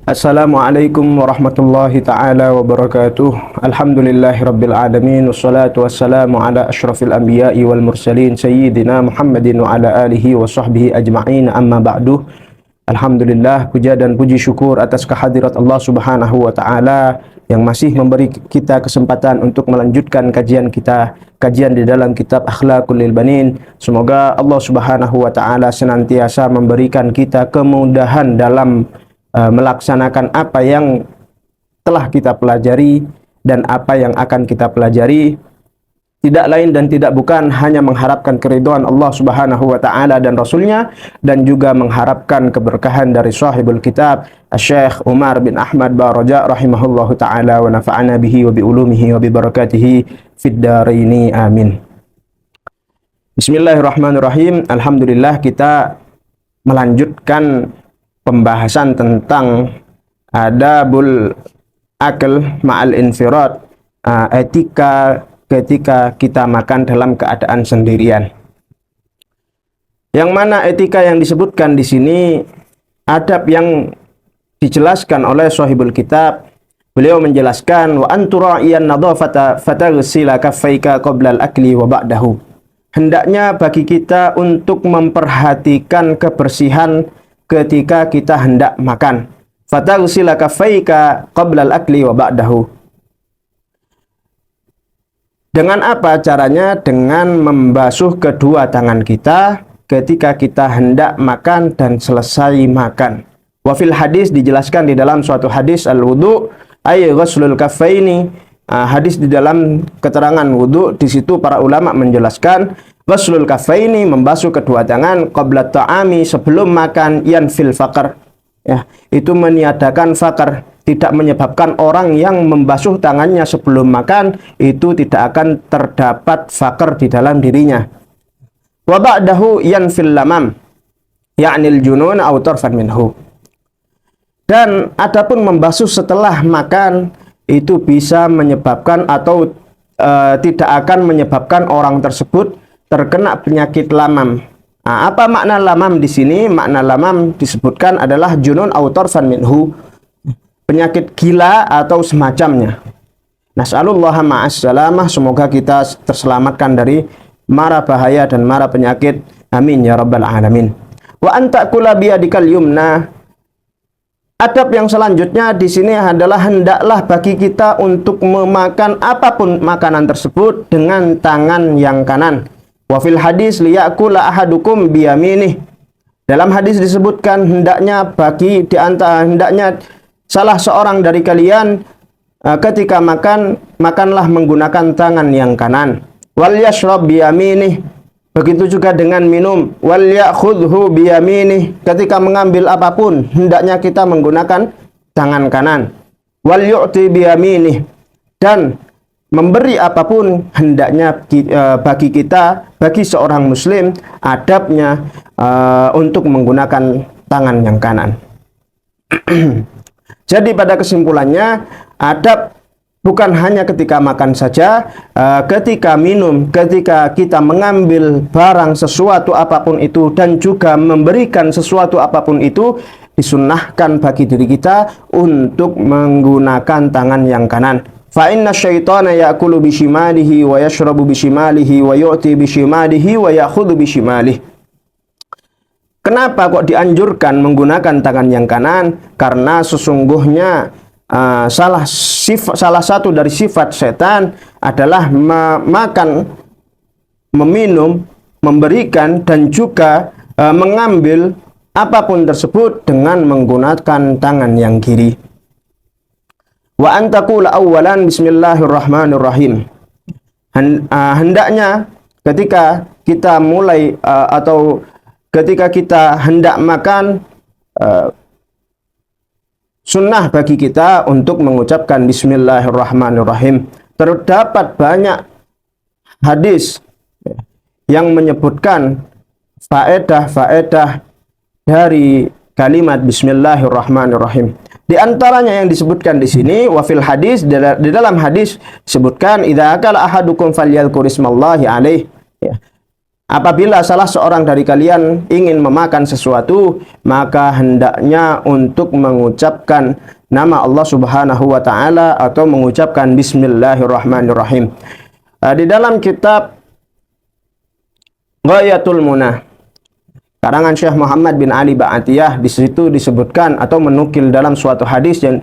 Assalamualaikum warahmatullahi ta'ala wabarakatuh. Alhamdulillahi rabbil alamin. Wassalatu wassalamu ala ashrafil anbiya'i wal mursalin Sayyidina Muhammadin wa ala alihi wa sahbihi ajma'in, amma ba'du. Alhamdulillah, puja dan puji syukur atas kehadirat Allah subhanahu wa ta'ala yang masih memberi kita kesempatan untuk melanjutkan kajian di dalam kitab Akhlaqul lil Banin. Semoga Allah subhanahu wa ta'ala senantiasa memberikan kita kemudahan dalam melaksanakan apa yang telah kita pelajari dan apa yang akan kita pelajari, tidak lain dan tidak bukan hanya mengharapkan keridhaan Allah subhanahu wa ta'ala dan Rasulnya, dan juga mengharapkan keberkahan dari sahibul kitab Syekh Umar bin Ahmad Baraja rahimahullahu ta'ala wa nafa'ana bihi wa bi ulumihi wa bi barakatihi fid daraini amin. Bismillahirrahmanirrahim. Alhamdulillah, kita melanjutkan pembahasan tentang adabul akal ma'al infirad, etika ketika kita makan dalam keadaan sendirian. Yang mana etika yang disebutkan di sini, adab yang dijelaskan oleh sahibul kitab. Beliau menjelaskan wa antura'iyan nadhafata fataghsila kaffaika qabla al-akli wa ba'dahu. Hendaknya bagi kita untuk memperhatikan kebersihan ketika kita hendak makan. Fataghsila kaffaika qabla al-akli wa ba'dahu. Dengan apa caranya? Dengan membasuh kedua tangan kita ketika kita hendak makan dan selesai makan. Wa fil hadis, dijelaskan di dalam suatu hadis, al-wudu ay ghuslul kaffaini. Hadis di dalam keterangan wudu, di situ para ulama menjelaskan ghuslul kaffaini, membasuh kedua tangan, qabla ta'ami, sebelum makan, yanfil faqr, ya, itu meniadakan faqr, tidak menyebabkan orang yang membasuh tangannya sebelum makan itu tidak akan terdapat faqr di dalam dirinya. Wa ba'dahu yanfil lamam, ya'nil junun aw tarfan minhu. Dan adapun membasuh setelah makan itu bisa menyebabkan atau tidak akan menyebabkan orang tersebut terkena penyakit lamam. Apa makna lamam di sini? Makna lamam disebutkan adalah junun aw tarfan minhu, penyakit gila atau semacamnya. Nas'alullaha ma'as salamah, semoga kita terselamatkan dari mara bahaya dan mara penyakit. Amin ya rabbal alamin. Wa antakula biyadikal yumna. Adab yang selanjutnya di sini adalah hendaklah bagi kita untuk memakan apapun makanan tersebut dengan tangan yang kanan. Wa fil hadis liyakula ahadukum biyaminih. Dalam hadis disebutkan hendaknya salah seorang dari kalian ketika makan, makanlah menggunakan tangan yang kanan. Wal yashrab biyaminih. Begitu juga dengan minum. Wal ya'khudhu biyaminih. Ketika mengambil apapun, hendaknya kita menggunakan tangan kanan. Wal yu'ti biyaminih. Dan memberi apapun hendaknya bagi kita, bagi seorang muslim, adabnya untuk menggunakan tangan yang kanan. Jadi pada kesimpulannya, adab bukan hanya ketika makan saja, ketika minum, ketika kita mengambil barang sesuatu apapun itu, dan juga memberikan sesuatu apapun itu, disunnahkan bagi diri kita untuk menggunakan tangan yang kanan. Fa inna syaitana ya'kulu bishimalihi wa yashrabu bishimalihi wa yu'ti bishimalihi wa ya'khudhu bishimalihi. Kenapa kok dianjurkan menggunakan tangan yang kanan? Karena sesungguhnya salah satu dari sifat setan adalah makan, meminum, memberikan, dan juga mengambil apapun tersebut dengan menggunakan tangan yang kiri. Wa antakula awalan bismillahirrahmanirrahim. Hendaknya ketika kita mulai atau ketika kita hendak makan, sunnah bagi kita untuk mengucapkan bismillahirrahmanirrahim. Terdapat banyak hadis yang menyebutkan faedah-faedah dari kalimat bismillahirrahmanirrahim. Di antaranya yang disebutkan di sini, wa fil hadis, di dalam hadis disebutkan idza akala ahadukum falyadhkur ismallahi alaih. Ya. apabila salah seorang dari kalian ingin memakan sesuatu, maka hendaknya untuk mengucapkan nama Allah Subhanahu wa taala atau mengucapkan bismillahirrahmanirrahim. Di dalam kitab Ghayatul Munah karangan Syekh Muhammad bin Ali Ba'atiyah, di situ disebutkan atau menukil dalam suatu hadis yang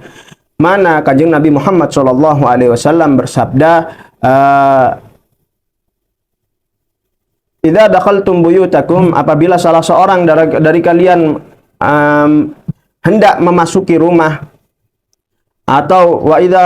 mana Kanjeng Nabi Muhammad SAW bersabda, "Idza dakhaltum buyutakum," apabila salah seorang dari kalian hendak memasuki rumah, atau wa idza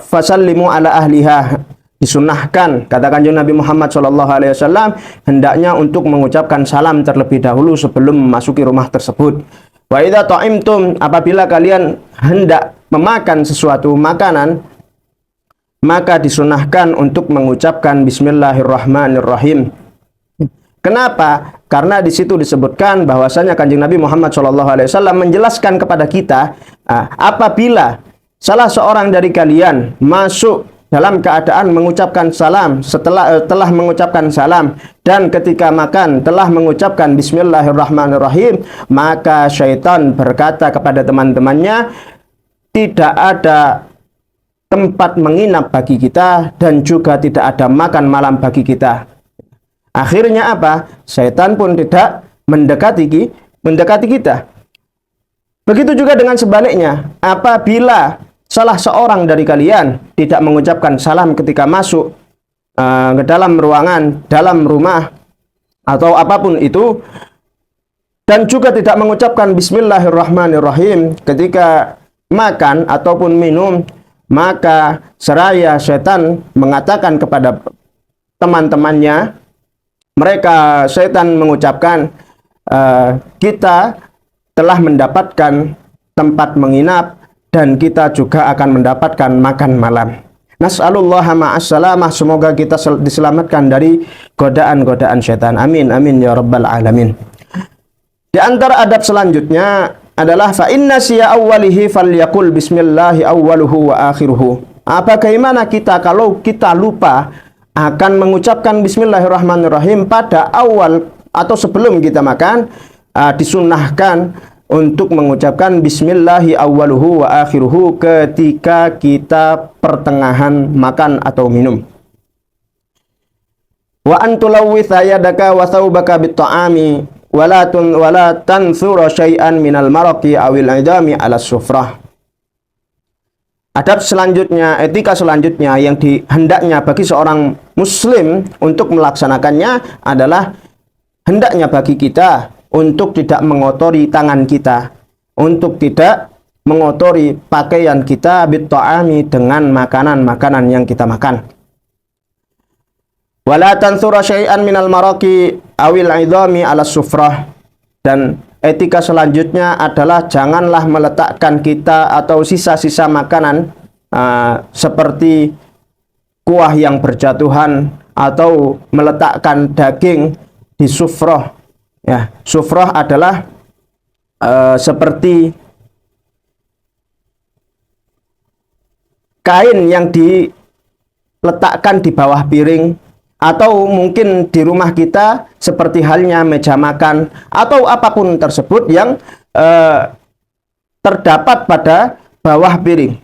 fasallimu ala ahliha, disunahkan, kata Kanjeng Nabi Muhammad SAW, hendaknya untuk mengucapkan salam terlebih dahulu sebelum memasuki rumah tersebut. Wa idza ta'imtum, apabila kalian hendak memakan sesuatu makanan, maka disunahkan untuk mengucapkan bismillahirrahmanirrahim. Kenapa? Karena di situ disebutkan bahwasanya Kanjeng Nabi Muhammad SAW menjelaskan kepada kita, apabila salah seorang dari kalian masuk dalam keadaan mengucapkan salam, telah mengucapkan salam, dan ketika makan telah mengucapkan bismillahirrahmanirrahim, maka syaitan berkata kepada teman-temannya, tidak ada tempat menginap bagi kita dan juga tidak ada makan malam bagi kita. Akhirnya apa? Syaitan pun tidak mendekati kita. Begitu juga dengan sebaliknya, apabila salah seorang dari kalian tidak mengucapkan salam ketika masuk ke dalam ruangan, dalam rumah, atau apapun itu, dan juga tidak mengucapkan bismillahirrahmanirrahim ketika makan ataupun minum, maka seraya setan mengatakan kepada teman-temannya, setan mengucapkan, kita telah mendapatkan tempat menginap dan kita juga akan mendapatkan makan malam. Nas'alullah ma'assalamah, semoga kita diselamatkan dari godaan-godaan syaitan. Amin, amin ya rabbal alamin. Di antara adab selanjutnya adalah fa inna siya awwalihi falyakul bismillahi awwaluhu wa akhiruhu. Bagaimana kita kalau kita lupa akan mengucapkan bismillahirrahmanirrahim pada awal atau sebelum kita makan, disunnahkan untuk mengucapkan bismillahi awwaluhu wa akhiruhu ketika kita pertengahan makan atau minum. Wa antulawwitha yadaka wa thawbaka bit-ta'ami wala tanthura syai'an minal maraqi awil idami ala sufrah. Adab selanjutnya, etika selanjutnya yang hendaknya bagi seorang muslim untuk melaksanakannya adalah hendaknya bagi kita untuk tidak mengotori tangan kita, untuk tidak mengotori pakaian kita bit-ta'ami dengan makanan-makanan yang kita makan. Wala tanthura syai'an minal maraqi awil idhami ala sufrah. Dan etika selanjutnya adalah janganlah meletakkan kita atau sisa-sisa makanan seperti kuah yang berjatuhan atau meletakkan daging di sufrah. Ya, sufrah adalah seperti kain yang diletakkan di bawah piring, atau mungkin di rumah kita seperti halnya meja makan atau apapun tersebut yang terdapat pada bawah piring.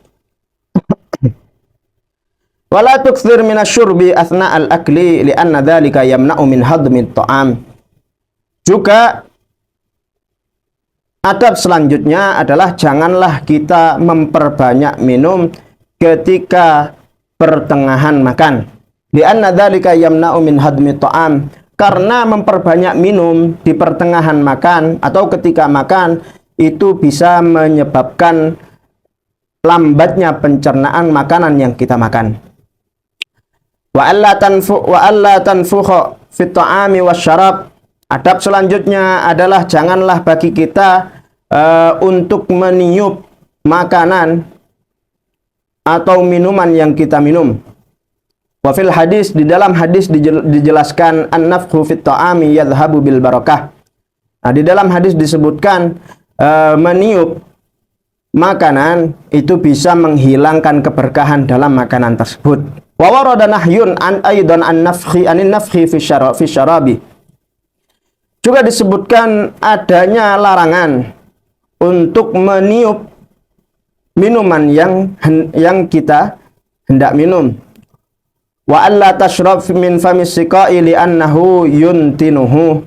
Wala tukthir minasyurbi athna al-akli li'anna dhalika yamna'u min hadmit ta'am. Juga adab selanjutnya adalah janganlah kita memperbanyak minum ketika pertengahan makan. Li'anna dzalika yamna'u min hadmi ta'am, karena memperbanyak minum di pertengahan makan atau ketika makan itu bisa menyebabkan lambatnya pencernaan makanan yang kita makan. Wa alla tanfukha fit ta'ami wasyarab. Adab selanjutnya adalah janganlah bagi kita untuk meniup makanan atau minuman yang kita minum. Wa fil hadis, di dalam hadis dijelaskan an-nafkhu fit ta'ami yadhhabu bil barakah. Nah, di dalam hadis disebutkan meniup makanan itu bisa menghilangkan keberkahan dalam makanan tersebut. Wa warada nahyun an aidan an nafkhi anin nafkhi fi syarabi. Juga disebutkan adanya larangan untuk meniup minuman yang kita hendak minum. Wa alla tashrab min famis siqai li annahu yuntinuhu.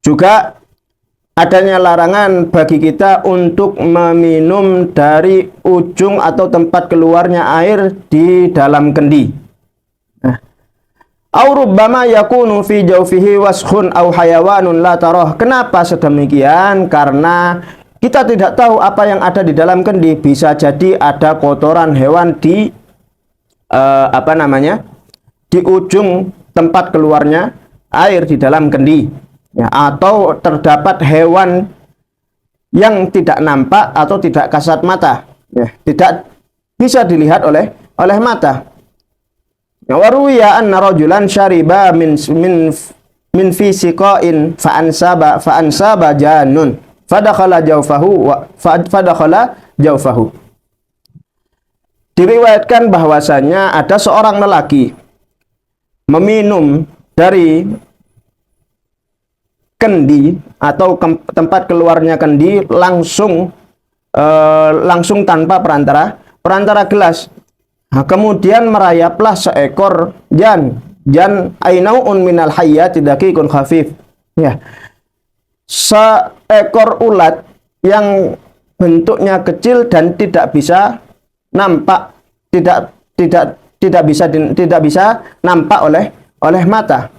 Juga adanya larangan bagi kita untuk meminum dari ujung atau tempat keluarnya air di dalam kendi. Au rubbama yakunu fi jawfihi waskhun au hayawanun la tarah. Kenapa sedemikian? Karena kita tidak tahu apa yang ada di dalam kendi. Bisa jadi ada kotoran hewan di di ujung tempat keluarnya air di dalam kendi, ya, atau terdapat hewan yang tidak nampak atau tidak kasat mata, ya, tidak bisa dilihat oleh mata. Waruya anna rajulan syariba min fi siqain fa ansaba janun fadakhala jawfahu. Diriwayatkan bahwasanya ada seorang lelaki meminum dari kendi atau tempat keluarnya kendi langsung tanpa perantara gelas. Nah, kemudian merayaplah seekor jan ainauun minal hayyati daqiqun khafif. Ya. Seekor ulat yang bentuknya kecil dan tidak bisa nampak, tidak bisa nampak oleh mata.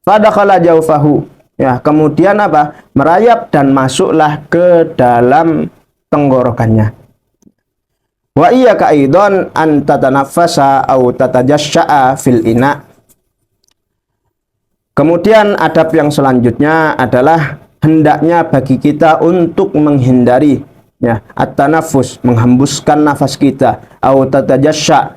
Fadakhala jawfahu. Ya, kemudian apa? Merayap dan masuklah ke dalam tenggorokannya. Wa iyyaka aidan an tatanaffasa au tatajashsha'a fil ina. Kemudian adab yang selanjutnya adalah hendaknya bagi kita untuk menghindari, ya, at-tanaffus, menghembuskan nafas kita, au tatajashsha,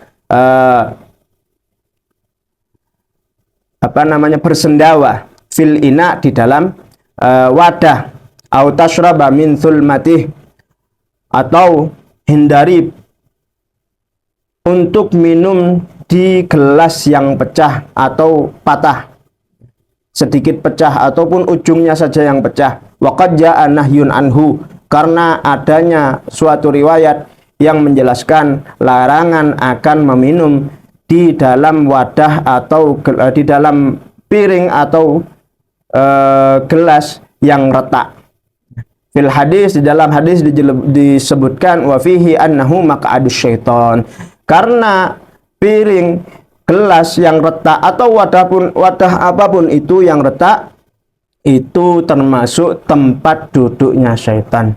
bersendawa, fil ina, di dalam wadah, au tashraba min thulmatih, atau hindari untuk minum di gelas yang pecah atau patah, sedikit pecah ataupun ujungnya saja yang pecah. Waqad ja'a nahyun anhu, karena adanya suatu riwayat yang menjelaskan larangan akan meminum di dalam wadah atau di dalam piring atau gelas yang retak. Fil hadis, di dalam hadis disebutkan wa fihi annahu maq'adus syaitan, karena piring, gelas yang retak atau wadah apapun itu yang retak itu termasuk tempat duduknya syaitan.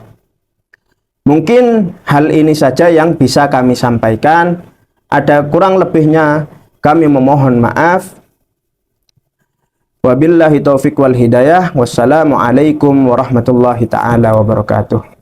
Mungkin hal ini saja yang bisa kami sampaikan. Ada kurang lebihnya kami memohon maaf. Wabillahi taufiq wal hidayah. Wassalamualaikum warahmatullahi taala wabarakatuh.